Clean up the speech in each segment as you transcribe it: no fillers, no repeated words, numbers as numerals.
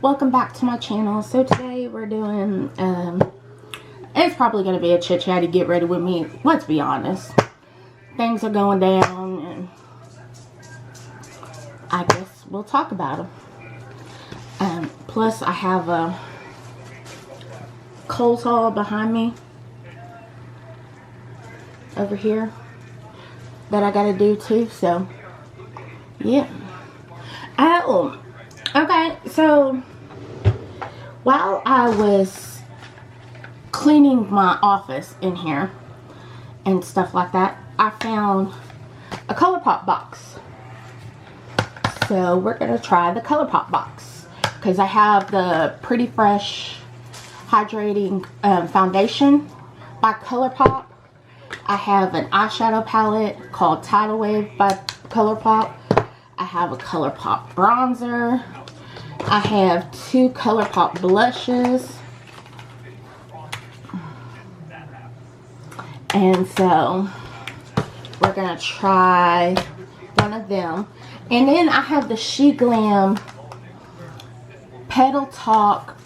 Welcome back to my channel. So today we're doing it's probably going to be a chit chat to get ready with me. Let's be honest, things are going down and I guess we'll talk about them. Plus I have a coal saw behind me over here that I gotta do too, so yeah. Oh, okay, so while I was cleaning my office in here and stuff like that, I found a ColourPop box. So we're gonna try the ColourPop box because I have the Pretty Fresh Hydrating Foundation by ColourPop. I have an eyeshadow palette called Tidal Wave by ColourPop. I have a ColourPop bronzer. I have two ColourPop blushes. And so we're going to try one of them. And then I have the She Glam Petal Talk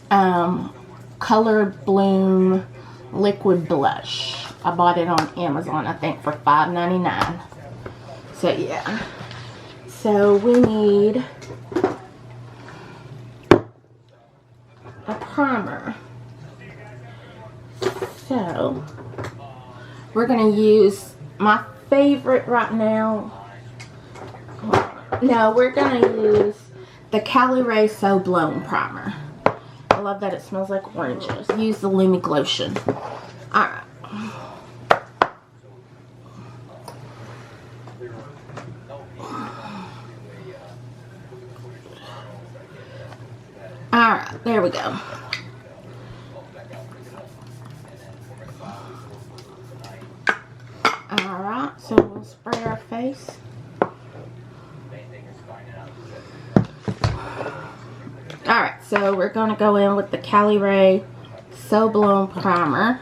Color Bloom Liquid Blush. I bought it on Amazon, I think, for $5.99. So yeah. So we need a primer. So we're going to use my favorite right now. No, we're going to use the Cali Ray So Blown primer. I love that it smells like oranges. Use the Lumi Glotion. Alright. Alright, there we go. Alright, so we'll spray our face. Alright, so we're going to go in with the Cali Ray So Blown primer.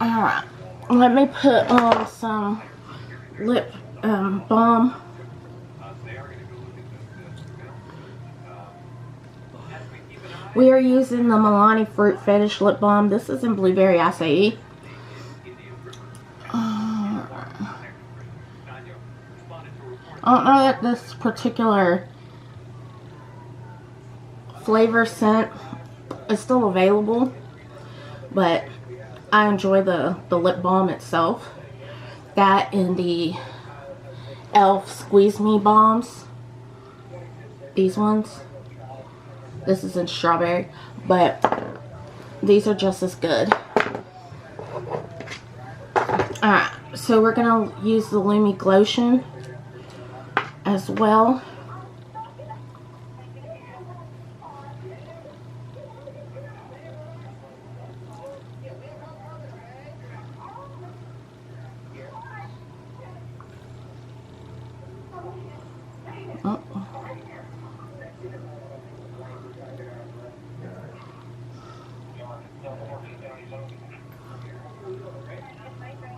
Alright, let me put on some lip balm. We are using the Milani Fruit Fetish lip balm. This is in Blueberry Acai. I don't know that this particular flavor scent is still available, but I enjoy the lip balm itself. That and the e.l.f. Squeeze Me balms. These ones. This is in strawberry, but these are just as good. Alright, so we're going to use the Lumi Glotion as well.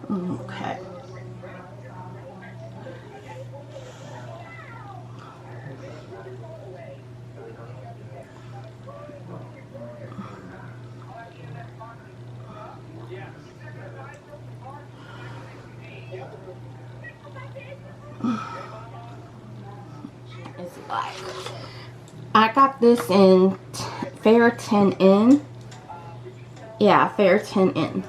Okay. It's like I got this in Fair 10N. Yeah, Fair 10N.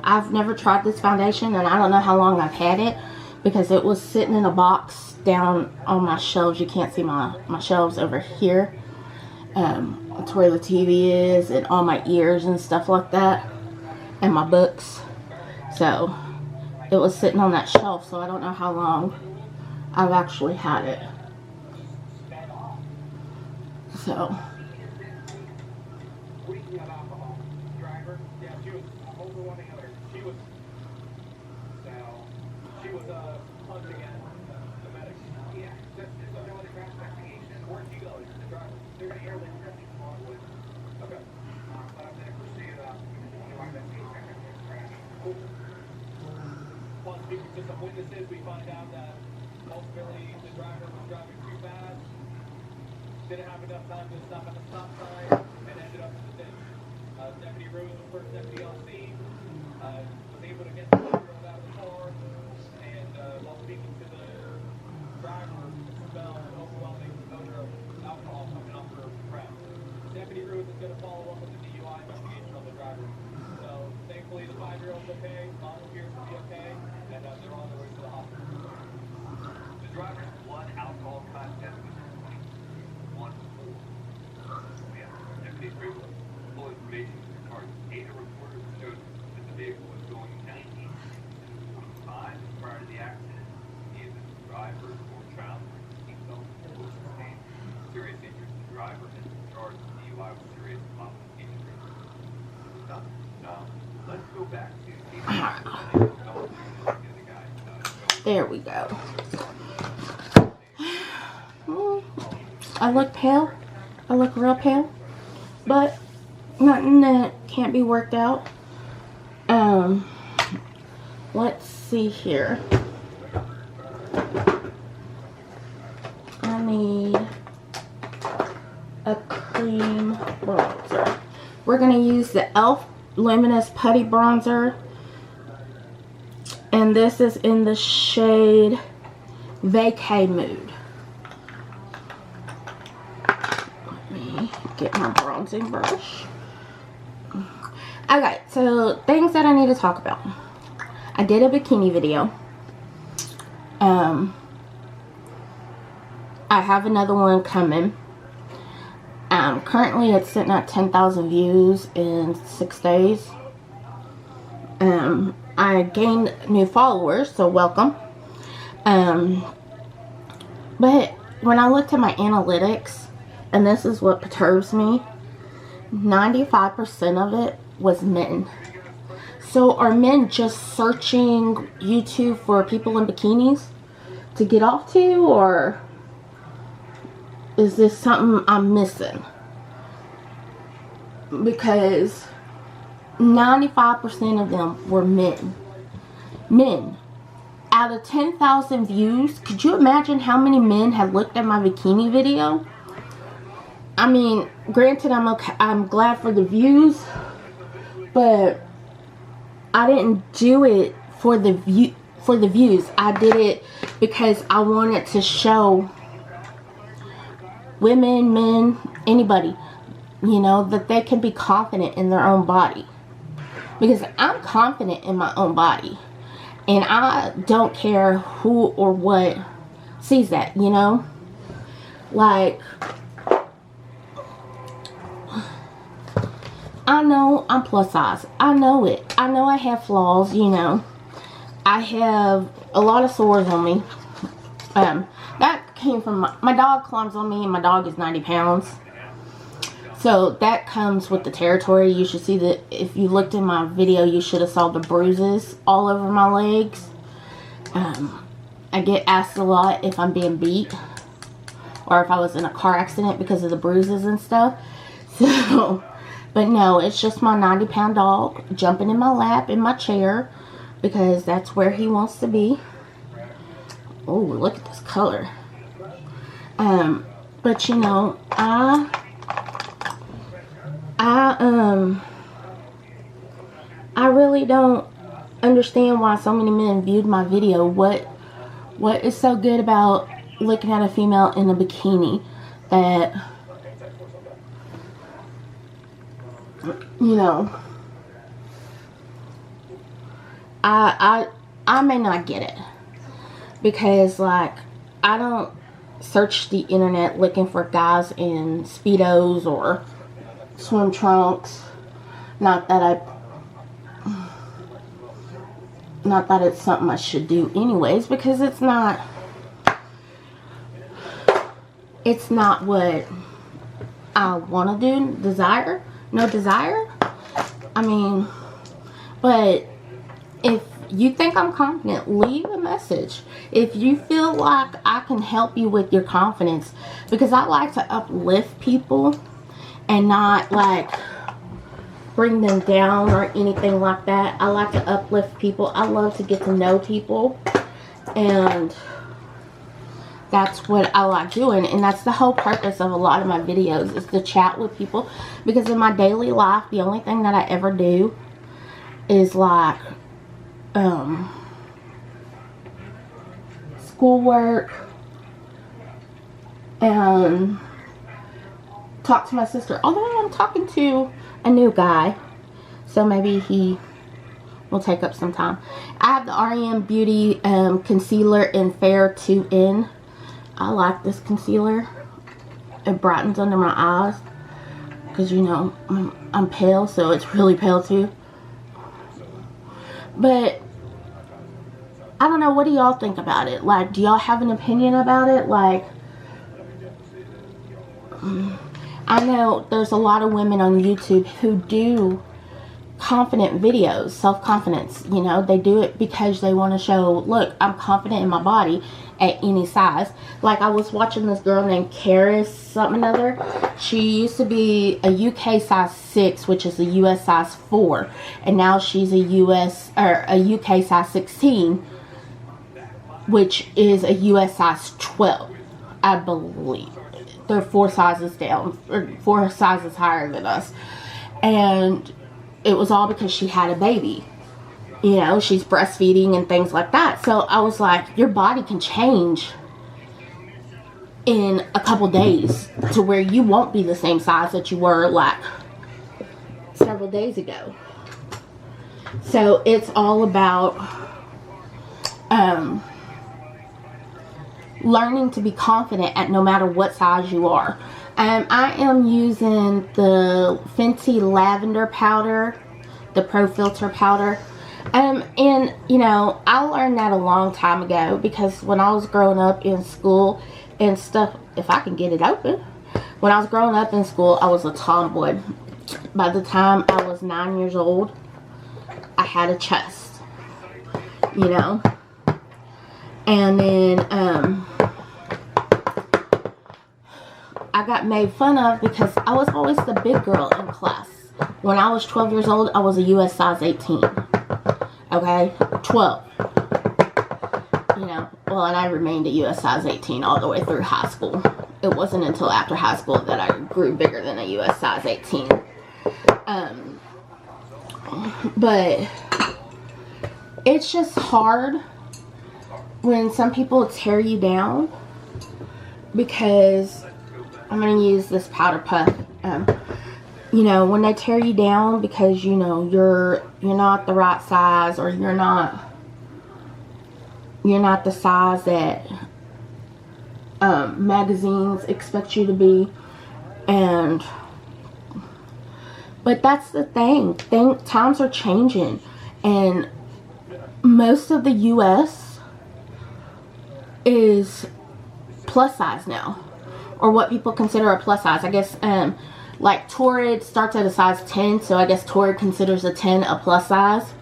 I've never tried this foundation and I don't know how long I've had it because it was sitting in a box down on my shelves. You can't see my shelves over here. It's where the TV is and all my ears and stuff like that and my books. So it was sitting on that shelf, so I don't know how long I've actually had it. So Upon speaking to some witnesses, we find out that ultimately the driver was driving too fast, didn't have enough time to stop at the stop sign, and ended up in the ditch. Deputy Rose, the first deputy on scene, was able to get the 5-year-old out of the car, and while speaking to the driver, smelled an overwhelming odor of alcohol coming off her breath. Deputy Rose is going to follow up with the DUI investigation on the driver. So thankfully the 5-year-old's okay, mom appears to be okay, and they're on their way to the hospital. The driver's blood alcohol content was 1.4. Yeah, deputies were able to pull information from the car's data recorder showed that the vehicle was going 90 to 45 prior to the accident. Neither the driver or traveler seatbelt was sustained. Serious injuries to the driver and charged with DUI with serious complication. Let's go back to there we go. I look pale. I look real pale. But nothing that can't be worked out. Let's see here. I need a cream bronzer. We're going to use the e.l.f. Luminous Putty Bronzer. And this is in the shade Vacay Mood. Let me get my bronzing brush. Okay, so things that I need to talk about. I did a bikini video. I have another one coming. Currently it's sitting at 10,000 views in 6 days. I gained new followers, so welcome. But when I looked at my analytics, and this is what perturbs me, 95% of it was men. So are men just searching YouTube for people in bikinis to get off to, or is this something I'm missing? Because 95% of them were men. Men. Out of 10,000 views, could you imagine how many men have looked at my bikini video? I mean, granted, I'm glad for the views, but I didn't do it for the views. I did it because I wanted to show women, men, anybody, you know, that they can be confident in their own body. Because I'm confident in my own body. And I don't care who or what sees that, you know? Like, I know I'm plus size. I know it. I know I have flaws, you know. I have a lot of sores on me. That came from my dog climbs on me, and my dog is 90 pounds. So that comes with the territory. You should see that. If you looked in my video, you should have saw the bruises all over my legs. I get asked a lot if I'm being beat or if I was in a car accident because of the bruises and stuff. So, but no, it's just my 90-pound dog jumping in my lap in my chair because that's where he wants to be. Oh, look at this color. But you know, I really don't understand why so many men viewed my video. What is so good about looking at a female in a bikini that, you know, I may not get it. Because, like, I don't search the internet looking for guys in Speedos or swim trunks. Not that it's something I should do anyways, because it's not what I want to do. No desire. I mean, but if you think I'm confident, leave a message. If you feel like I can help you with your confidence, because I like to uplift people and not like bring them down or anything like that. I like to uplift people. I love to get to know people, and that's what I like doing. And that's the whole purpose of a lot of my videos, is to chat with people, because in my daily life, the only thing that I ever do is like schoolwork and talk to my sister. Although I'm talking to a new guy, so maybe he will take up some time. I have the REM Beauty concealer in Fair 2N. I like this concealer. It brightens under my eyes, because you know I'm pale, so it's really pale too. But I don't know, what do y'all think about it? Like, do y'all have an opinion about it? Like, I know there's a lot of women on YouTube who do confident videos, self-confidence. You know, they do it because they want to show, look, I'm confident in my body at any size. Like, I was watching this girl named Karis something or other. She used to be a UK size 6, which is a US size 4, and now she's a UK size 16, which is a US size 12, I believe. They're 4 sizes down, or 4 sizes higher than us. And it was all because she had a baby. You know, she's breastfeeding and things like that. So I was like, your body can change in a couple days to where you won't be the same size that you were like several days ago. So it's all about learning to be confident at no matter what size you are. I am using the Fenty Lavender Powder, the Pro Filter Powder. And, you know, I learned that a long time ago, because when I was growing up in school and stuff, if I can get it open, when I was growing up in school, I was a tomboy. By the time I was 9 years old, I had a chest, you know. And then, I got made fun of because I was always the big girl in class. When I was 12 years old, I was a US size 18. Okay? 12. You know, well, and I remained a US size 18 all the way through high school. It wasn't until after high school that I grew bigger than a US size 18. But it's just hard when some people tear you down, because I'm going to use this powder puff. You know, when they tear you down because, you know, you're not the right size, or you're not the size that magazines expect you to be. But that's the thing. Times are changing, and most of the U.S. is plus size now, or what people consider a plus size. I guess, like Torrid starts at a size 10, so I guess Torrid considers a 10 a plus size.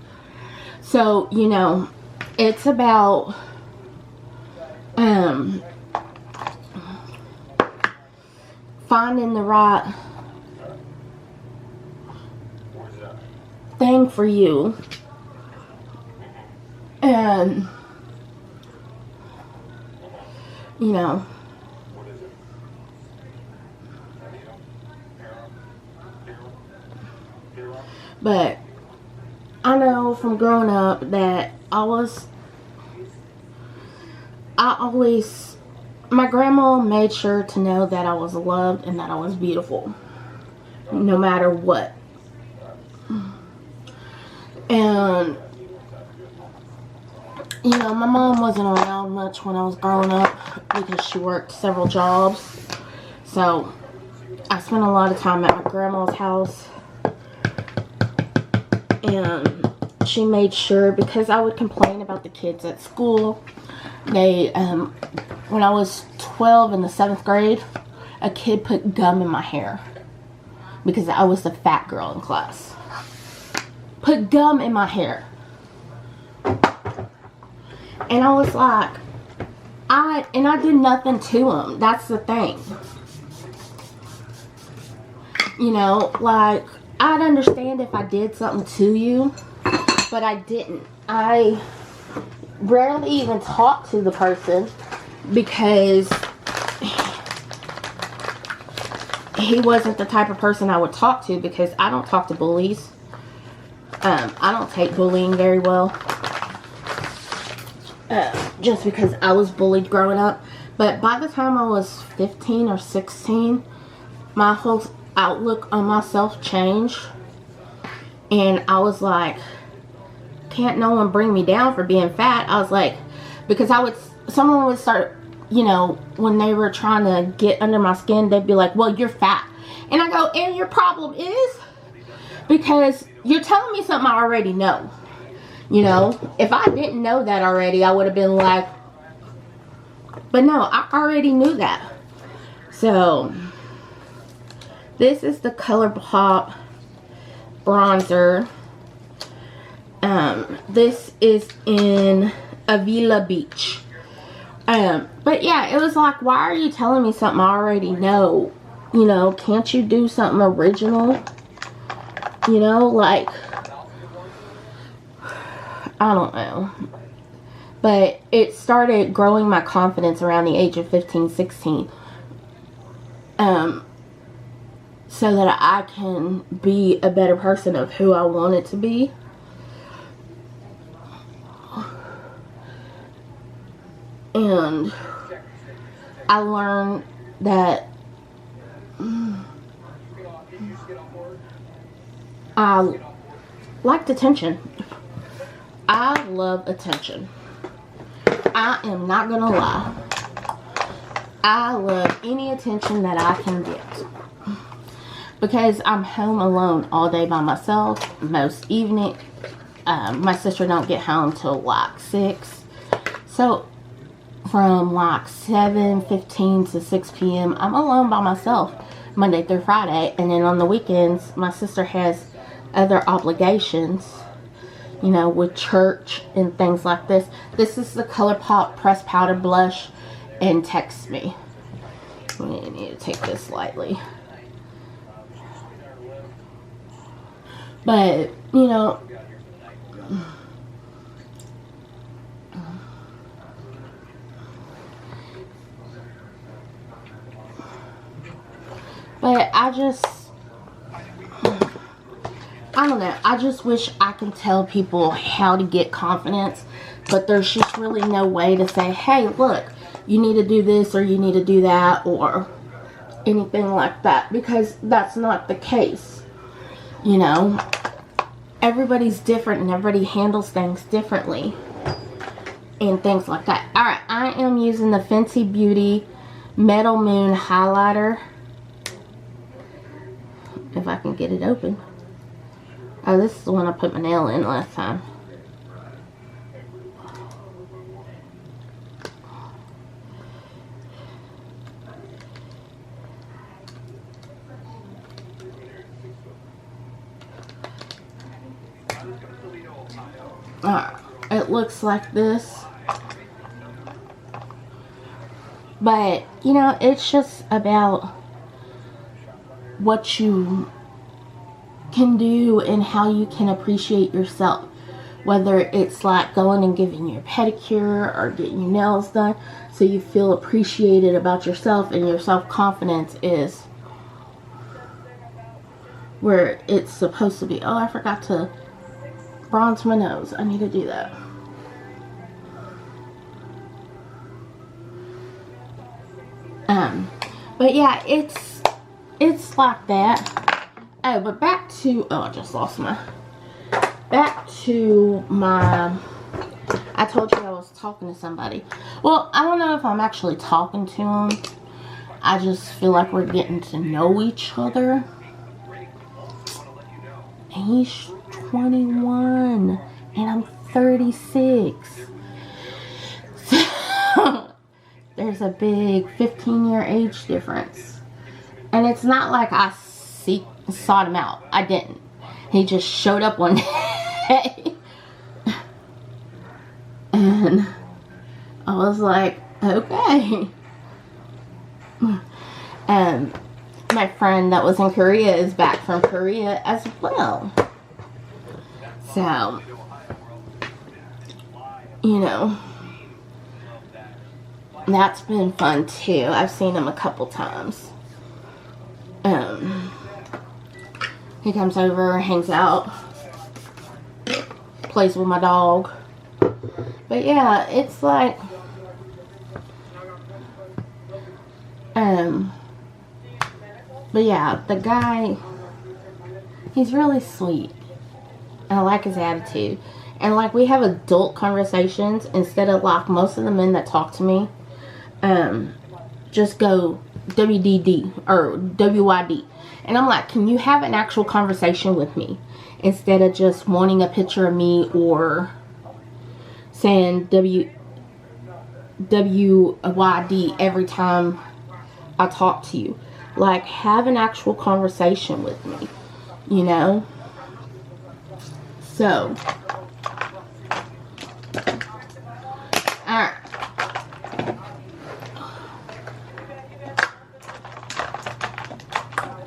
So, you know, it's about finding the right thing for you, and you know, but I know from growing up that my grandma made sure to know that I was loved and that I was beautiful, no matter what. And, you know, my mom wasn't around much when I was growing up because she worked several jobs. So, I spent a lot of time at my grandma's house. And she made sure, because I would complain about the kids at school. When I was 12 in the 7th grade, a kid put gum in my hair because I was the fat girl in class. Put gum in my hair. And I was like, I did nothing to him. That's the thing. You know, like, I'd understand if I did something to you, but I didn't. I rarely even talk to the person because he wasn't the type of person I would talk to, because I don't talk to bullies. I don't take bullying very well. Just because I was bullied growing up. But by the time I was 15 or 16, my whole outlook on myself changed. And I was like, can't no one bring me down for being fat. I was like, because someone would start, you know, when they were trying to get under my skin, they'd be like, well, you're fat. And I go, and your problem is because you're telling me something I already know. You know, if I didn't know that already, I would have been like, but no, I already knew that. So, this is the ColourPop bronzer. This is in Avila Beach. But yeah, it was like, why are you telling me something I already know? You know, can't you do something original? You know, like, I don't know. But it started growing my confidence around the age of 15, 16. So that I can be a better person of who I wanted to be. And I learned that I liked attention. I love attention. I am not gonna lie. I love any attention that I can get. Because I'm home alone all day by myself. Most evening. My sister don't get home till like 6. So from like 7:15 to 6 p.m. I'm alone by myself Monday through Friday. And then on the weekends, my sister has other obligations, you know, with church and things like this. This is the ColourPop Pressed Powder Blush in Text Me. We need to take this lightly. But, you know, but I don't know. I just wish I could tell people how to get confidence, but there's just really no way to say, hey, look, you need to do this or you need to do that or anything like that, because that's not the case. You know, everybody's different and everybody handles things differently and things like that. Alright, I am using the Fenty Beauty Metal Moon highlighter. If I can get it open. Oh, this is the one I put my nail in last time. It looks like this. But, you know, it's just about what you can do and how you can appreciate yourself. Whether it's like going and getting your pedicure or getting your nails done so you feel appreciated about yourself, and your self-confidence is where it's supposed to be. Oh, I forgot to bronze my nose. I need to do that. But yeah, it's like that. Oh, but back to, oh, I just lost my, back to my, I told you I was talking to somebody. Well, I don't know if I'm actually talking to him. I just feel like we're getting to know each other. And he's 21 and I'm 36. So there's a big 15-year age difference. And it's not like I sought him out. I didn't. He just showed up one day. And I was like, okay. And my friend that was in Korea is back from Korea as well. So, you know, that's been fun too. I've seen him a couple times. He comes over, hangs out, plays with my dog. But yeah, it's like, but yeah, the guy, he's really sweet. And I like his attitude. And like, we have adult conversations instead of like most of the men that talk to me, just go WDD or WYD. And I'm like, can you have an actual conversation with me instead of just wanting a picture of me or saying WYD every time I talk to you? Like, have an actual conversation with me, you know? So, alright.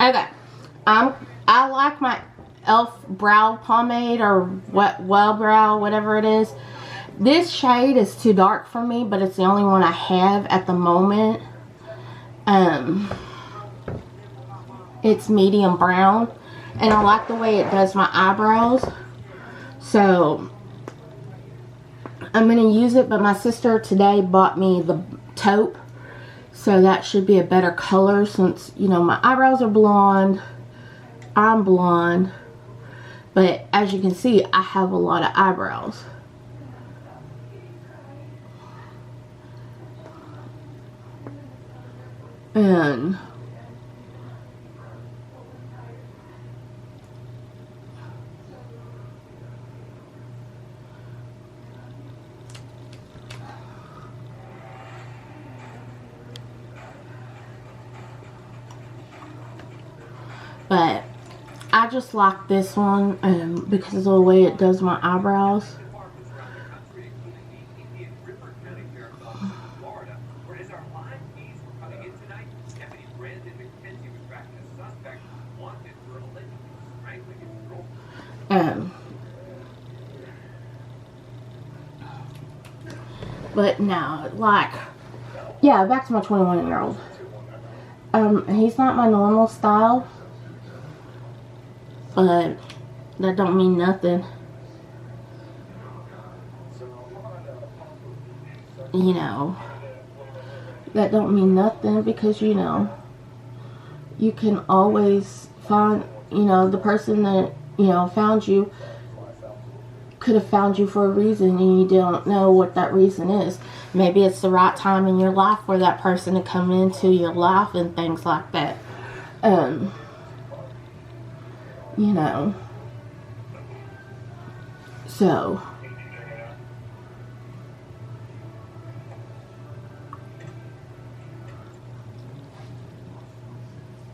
Okay. I like my e.l.f. brow pomade or well brow, whatever it is. This shade is too dark for me, but it's the only one I have at the moment. It's medium brown, and I like the way it does my eyebrows. So I'm going to use it, but my sister today bought me the taupe, so that should be a better color since, you know, my eyebrows are blonde, I'm blonde, but as you can see, I have a lot of eyebrows. And but I just like this one because of the way it does my eyebrows. But no, like, yeah, back to my 21-year-old. He's not my normal style, but that don't mean nothing. You know, that don't mean nothing because, you know, you can always find, you know, the person that, you know, found you could have found you for a reason and you don't know what that reason is. Maybe it's the right time in your life for that person to come into your life and things like that. You know, so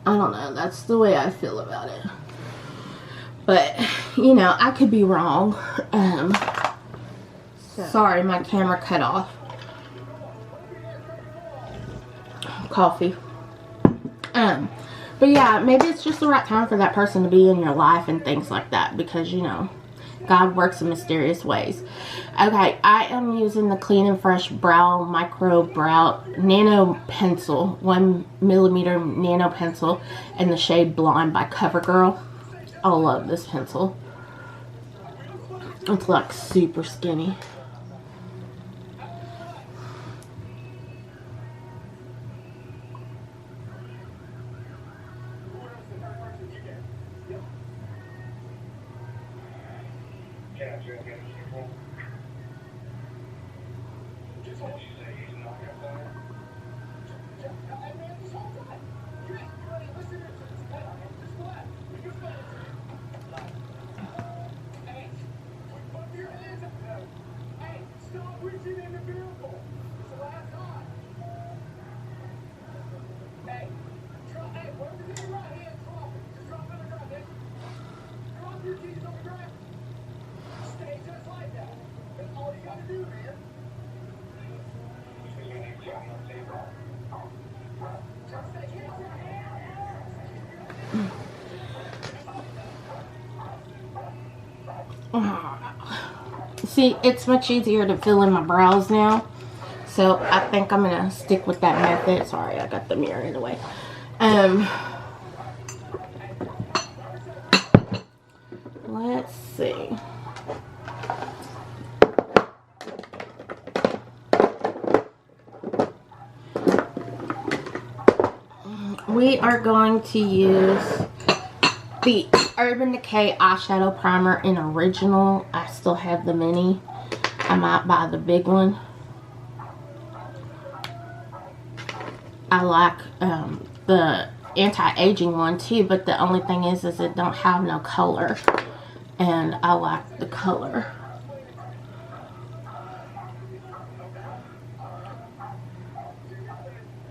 I don't know, that's the way I feel about it. But, you know, I could be wrong. Sorry, my camera cut off. Coffee. But yeah, maybe it's just the right time for that person to be in your life and things like that. Because, you know, God works in mysterious ways. Okay, I am using the Clean and Fresh Brow Micro Brow Nano Pencil. 1mm nano pencil. In the shade Blonde by CoverGirl. I love this pencil. It's like super skinny. See, it's much easier to fill in my brows now. So I think I'm going to stick with that method. Sorry, I got the mirror in the way. Let's see. We are going to use the Urban Decay eyeshadow primer in original. I still have the mini. I might buy the big one. I like the anti-aging one too, but the only thing is it don't have no color, and I like the color.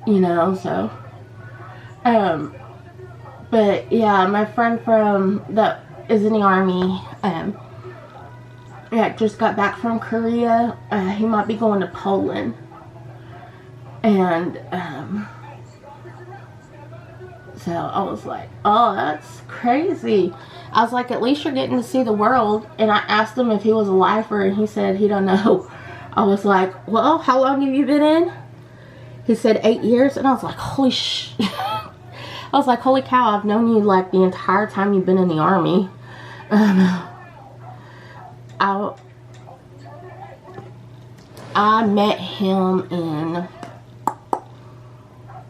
You know, so but yeah, my friend from that is in the army, yeah, just got back from Korea. He might be going to Poland, and so I was like, oh, that's crazy. I was like, at least you're getting to see the world. And I asked him if he was a lifer, and he said he don't know. I was like, well, how long have you been in? He said 8 years, and I was like, holy sh. I was like, holy cow, I've known you like the entire time you've been in the army. I met him in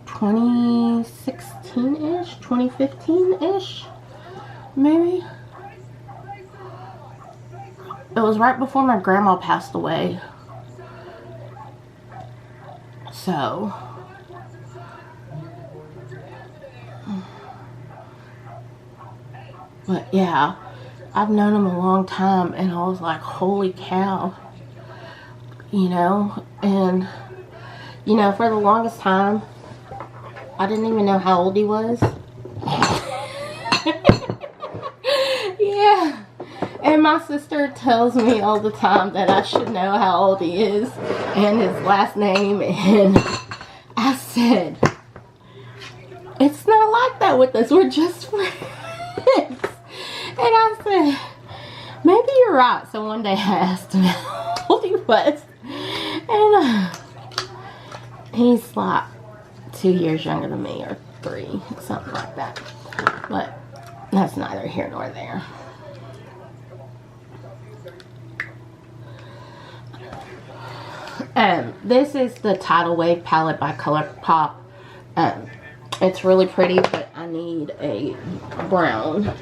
2016-ish, 2015-ish, maybe. It was right before my grandma passed away. So, but yeah, I've known him a long time, and I was like, holy cow. You know, and, you know, for the longest time, I didn't even know how old he was. Yeah. And my sister tells me all the time that I should know how old he is and his last name. And I said, it's not like that with us. We're just friends. And I said, maybe you're right. So one day I asked him how old he was. And he's like 2 years younger than me, or 3, something like that. But that's neither here nor there. This is the Tidal Wave palette by ColourPop. It's really pretty, but I need a brown.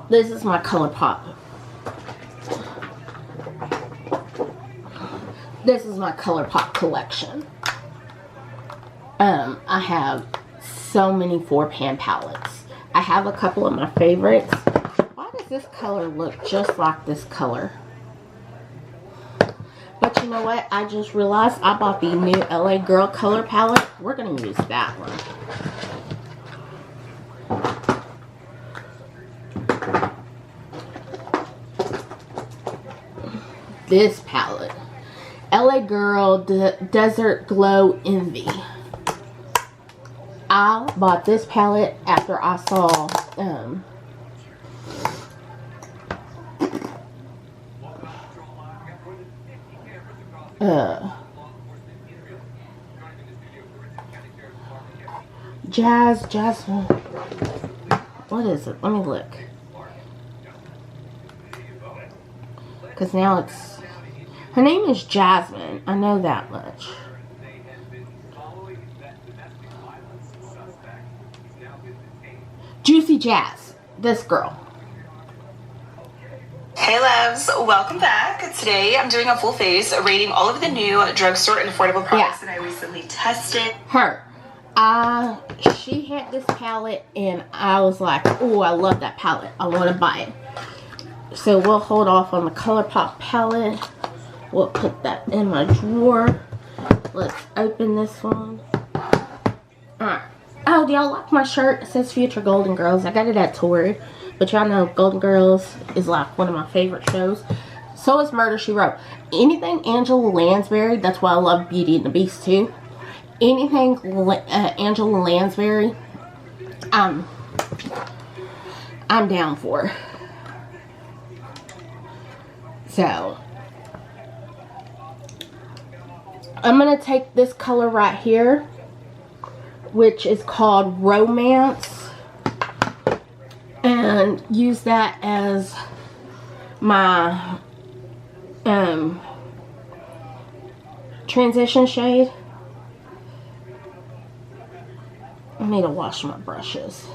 This is my ColourPop. This is my ColourPop collection. I have so many 4-pan palettes. I have a couple of my favorites. Why does this color look just like this color? But you know what? I just realized I bought the new LA Girl color palette. We're going to use that one. This palette. LA Girl Desert Glow Envy. I bought this palette after I saw Jasmine. What is it? Let me look. Because now it's... Her name is Jasmine. I know that much. Juicy Jazz. This girl. Hey loves, welcome back. Today I'm doing a full face rating all of the new drugstore and affordable products that I recently tested. Her. She had this palette and I was like, oh, I love that palette. I want to buy it. So we'll hold off on the ColourPop palette. We'll put that in my drawer. Let's open this one. Alright. Oh, do y'all like my shirt? It says Future Golden Girls. I got it at Tory. But y'all know Golden Girls is like one of my favorite shows. So is Murder, She Wrote. Anything Angela Lansbury, that's why I love Beauty and the Beast too. Anything Angela Lansbury, I'm down for. So I'm going to take this color right here, which is called Romance, and use that as my transition shade. I need to wash my brushes.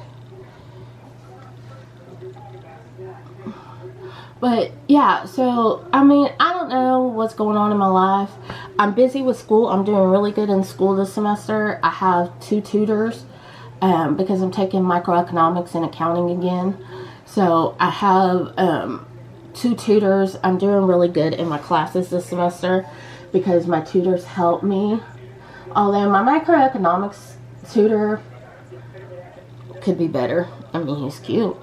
But yeah, so I mean, I don't know what's going on in my life. I'm busy with school. I'm doing really good in school this semester. I have 2 tutors because I'm taking microeconomics and accounting again. So I have 2 tutors. I'm doing really good in my classes this semester because my tutors help me. Although my microeconomics tutor could be better. I mean, he's cute,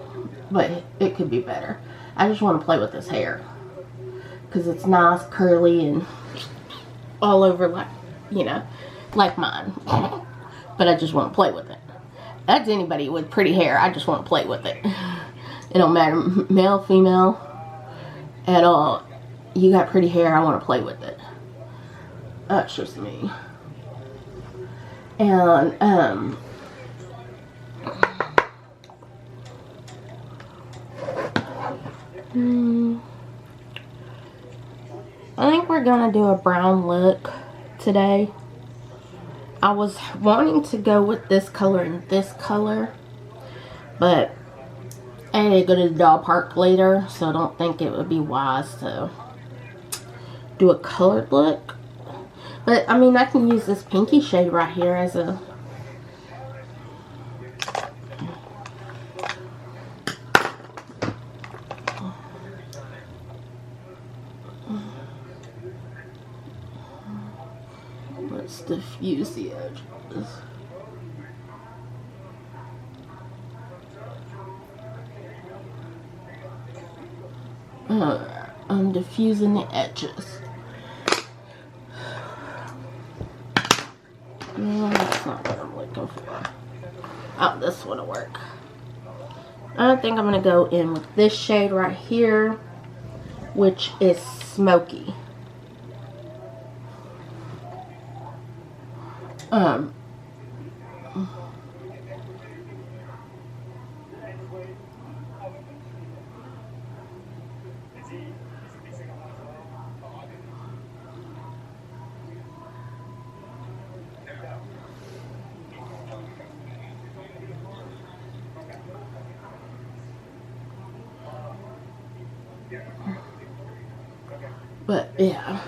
but it could be better. I just want to play with his hair because it's nice, curly, and all over like, you know, like mine. But I just want to play with it. That's anybody with pretty hair. I just want to play with it. It don't matter, male, female, at all. You got pretty hair, I want to play with it. That's just me. And, I think we're gonna do a brown look today. I was wanting to go with this color and this color, but I need to go to the dog park later, so I don't think it would be wise to do a colored look. But I mean, I can use this pinky shade right here as a let's diffuse the edges. I'm diffusing the edges. No, that's not what I'm looking for. Oh, this one will work. I think I'm going to go in with this shade right here, which is Smoky. But yeah,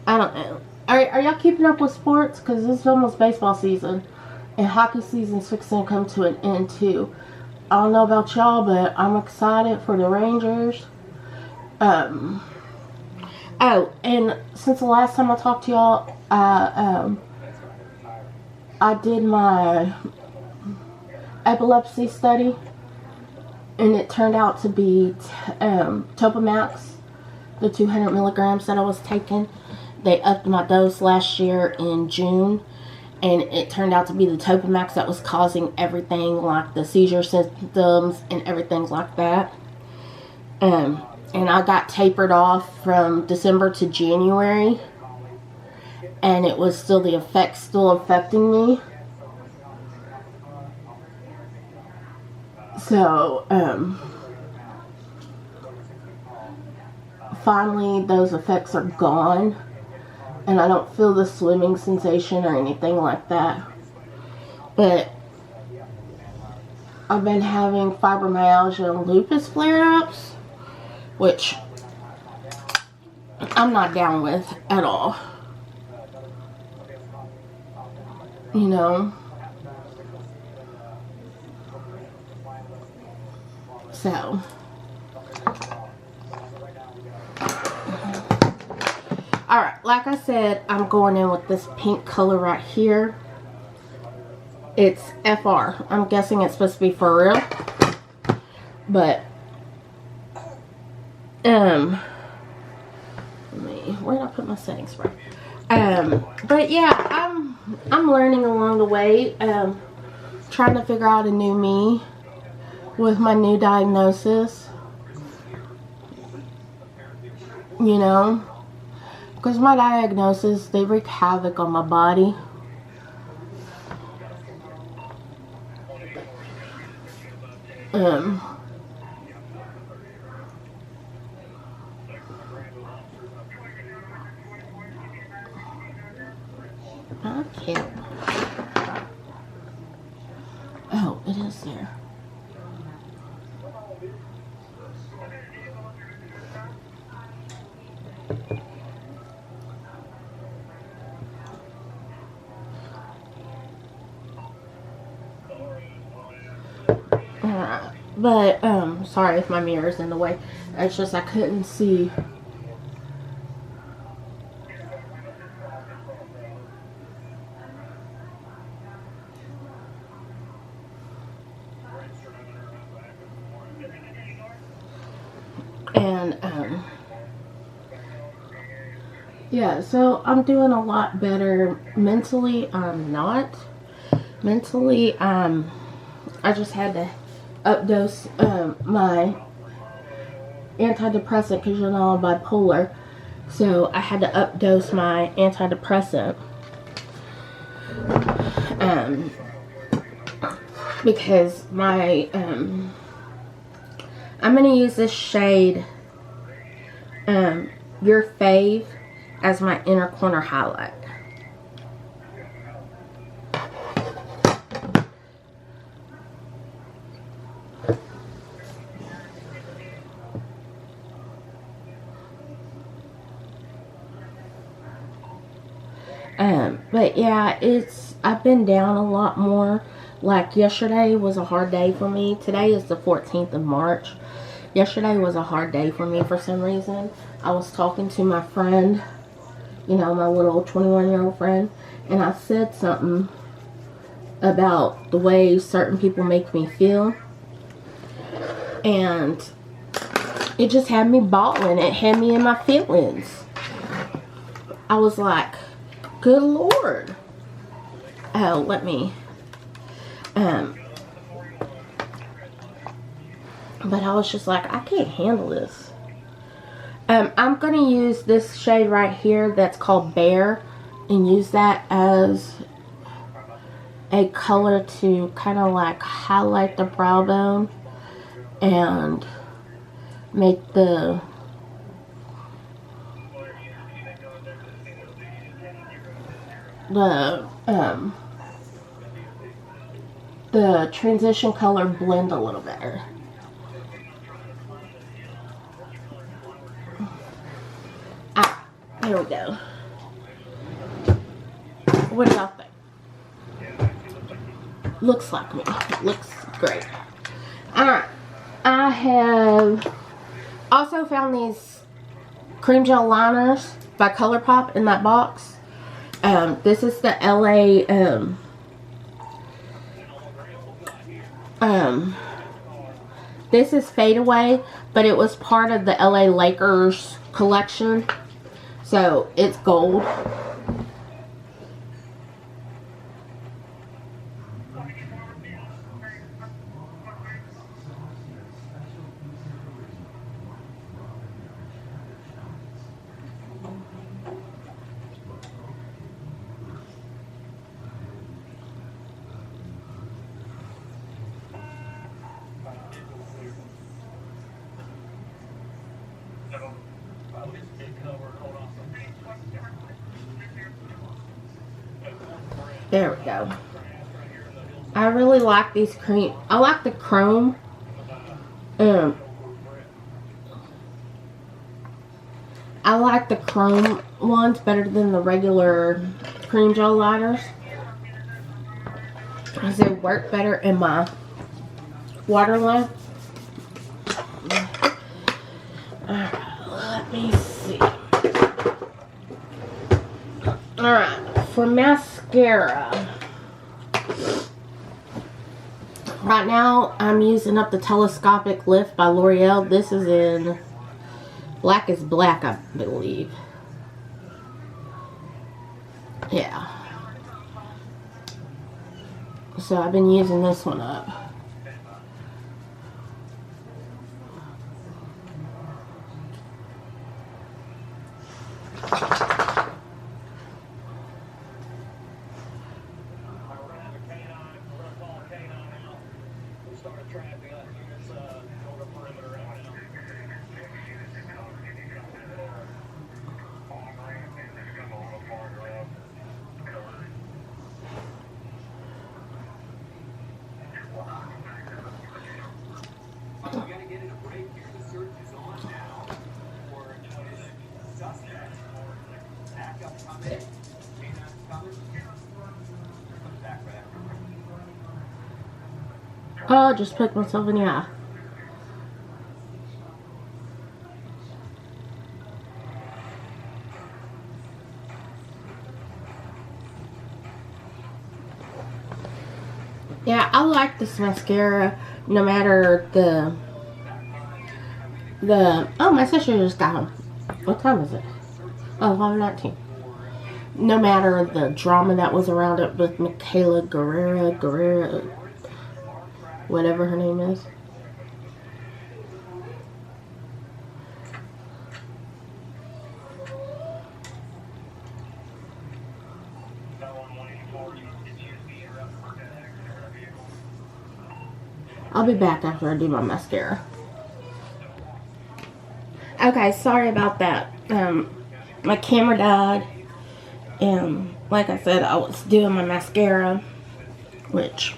I don't know. Are y'all keeping up with sports? Because this is almost baseball season, and hockey season's fixing to come to an end too. I don't know about y'all, but I'm excited for the Rangers. Oh, and since the last time I talked to y'all, I did my epilepsy study, and it turned out to be Topamax, the 200 milligrams that I was taking. They upped my dose last year in June, and it turned out to be the Topamax that was causing everything like the seizure symptoms and everything like that. And I got tapered off from December to January, and it was still the effects still affecting me. So, finally those effects are gone, and I don't feel the swimming sensation or anything like that. But I've been having fibromyalgia and lupus flare-ups, which I'm not down with at all. You know? So, alright, like I said, I'm going in with this pink color right here. It's FR. I'm guessing it's supposed to be for real. But, where did I put my settings right? But yeah, I'm learning along the way, trying to figure out a new me with my new diagnosis. you know, because my diagnosis, they wreak havoc on my body. Okay. Oh, it is there. Alright. But, sorry if my mirror's in the way. It's just I couldn't see. And, yeah, so I'm doing a lot better. Mentally, I'm not. Mentally, I just had to updose my antidepressant because you know I'm bipolar. So I had to updose my antidepressant. Because my, I'm going to use this shade, Your Fave, as my inner corner highlight. But yeah, I've been down a lot more. Like yesterday was a hard day for me. Today is the 14th of March. Yesterday was a hard day for me for some reason. I was talking to my friend, you know, my little 21-year-old friend, and I said something about the way certain people make me feel. And it just had me bawling. It had me in my feelings. I was like, good Lord. Oh, let me. But I was just like, I can't handle this. I'm going to use this shade right here that's called Bear and use that as a color to kind of like highlight the brow bone and make the transition color blend a little better. Ah, there we go. What do y'all think? Looks like me. Looks great. Alright. I have also found these cream gel liners by ColourPop in that box. This is the LA, this is Fade Away, but it was part of the LA Lakers collection. So, it's gold. There we go. I really like these cream. I like the chrome. I like the chrome ones better than the regular cream gel liners, because they work better in my waterline. Let me see. Alright, for mascara. Right now, I'm using up the Telescopic Lift by L'Oreal. This is in Black is Black, I believe. Yeah. So I've been using this one up. Oh, just poked myself in the eye. Yeah, I like this mascara no matter the oh, my sister just got home. What time is it? Oh, 11:19. No matter the drama that was around it with Michaela Guerrera, whatever her name is. I'll be back after I do my mascara. Okay, sorry about that. My camera died. And like I said, I was doing my mascara, which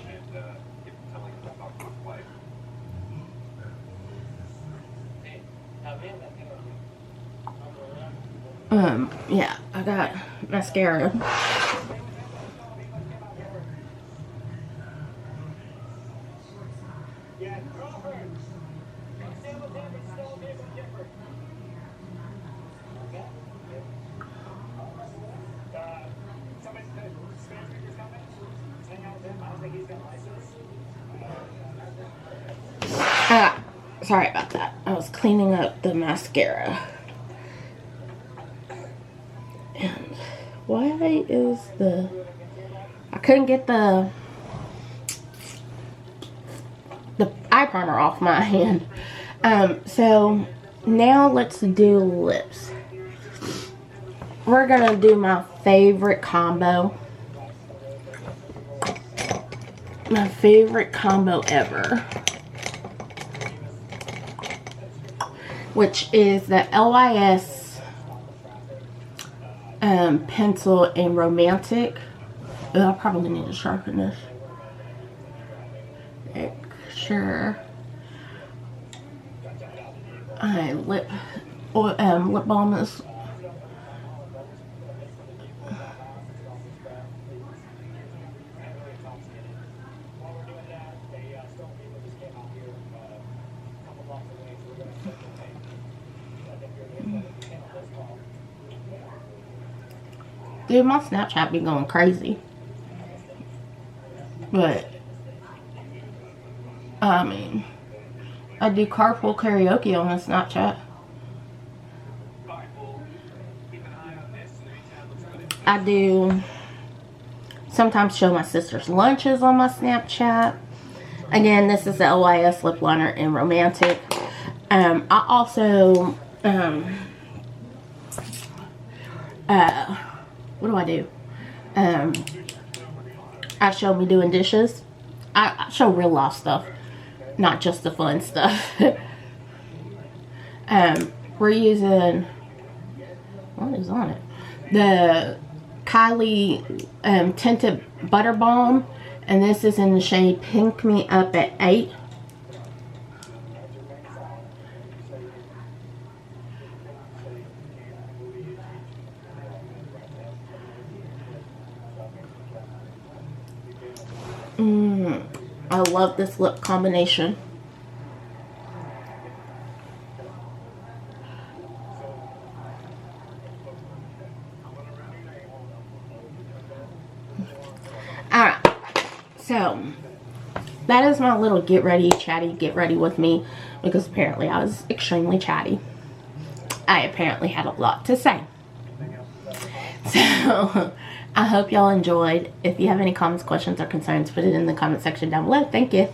yeah, I got mascara. Sorry about that. I was cleaning up the mascara. And why is I couldn't get the eye primer off my hand. So now let's do lips. We're gonna do my favorite combo. My favorite combo ever. Which is the LYS pencil in Romantic. Oh, I probably need to sharpen this. Make sure lip balm is. Dude, my Snapchat be going crazy. But, I mean, I do carpool karaoke on my Snapchat. I do sometimes show my sister's lunches on my Snapchat. Again, this is the LYS lip liner in Romantic. I also, what do I do? I show me doing dishes. I show real life stuff, not just the fun stuff. We're using, what is on it? The Kylie Tinted Butter Balm, and this is in the shade Pink Me Up at 8. I love this lip combination. Alright, so that is my little get ready with me, because apparently I was extremely chatty. I apparently had a lot to say. So I hope y'all enjoyed. If you have any comments, questions, or concerns, put it in the comment section down below. Thank you.